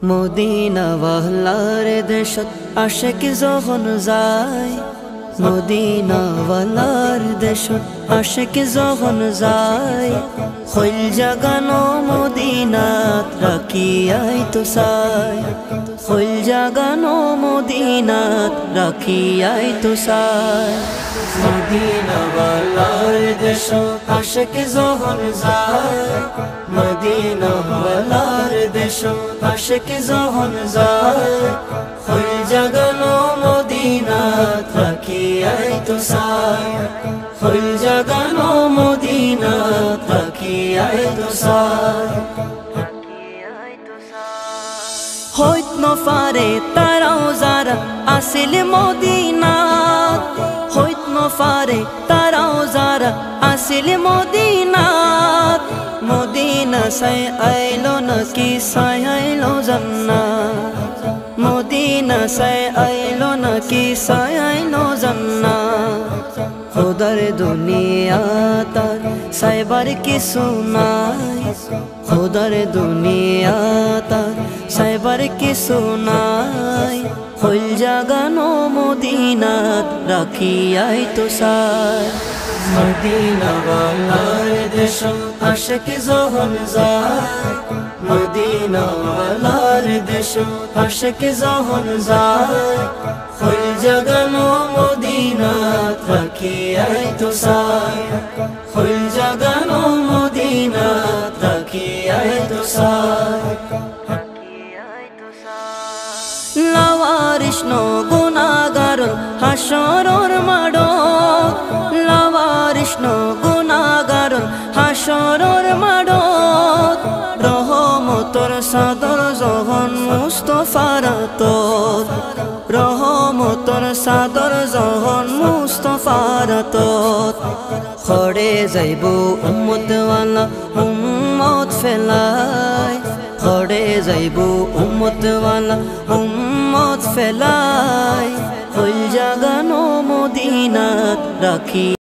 Medina ওয়ালার দেশত আশিক যখন যায়, মদিনা ওয়ালার দেশত আশিক যখন যায়, খৈল জাগানো মদিনাত রাখিয়াই তো চাই, খৈল জাগানো মদিনাত রাখিয়াই তো চাই। মদিনা ওয়ালার দেশত আশিক যখন যায়, মদিনা ওয়ালার দেশত আশিক যখন যায়, খৈল জাগানো মদিনাত রাখিয়াই তো চাই, খৈল জাগানো মদিনাত রাখিয়াই তো চাই। হইত নফারে তারাও যারা আসিল মদিনাত, হইত নফারে তারাও যারা আসিল মদিনাত, মদিনা সাই আইলো নাকি সাই আইলো জান্নাত, মদিনা সাই আইলো নাকি সাই আইলো জান্নাত। খোদার দুনিয়া তার সাইবার কিছু নাই, খোদার দুনিয়া তার সাইবার কিছু নাই, খৈল জাগানো মদিনাত রাখিয়াই তো চাই। মদিনা ওয়ালার দেশত আশিক যখন যায়, মদিনা ওয়ালার দেশত আশিক যখন যায়, খৈল জাগানো মদিনাত রাখিয়াই তো চাই, খৈল জাগানো মদিনাত রাখিয়াই তো চাই। লাওয়ারিস নো গুনাহগার হাসরর মাডত, লাওয়ারিস নো গুনাহগার হাসরর মাডত, রহমতর সাদর যখন মুস্তাফার আতত, রহমতর সাদর যখন মুস্তাফার আতত, খড়ে যাইব উম্মতওয়ালা উম্মত ফেলাই, খড়ে যাইব উম্মতওয়ালা উম্মত ফেলাই, খৈল জাগানো মদিনাত রাখি।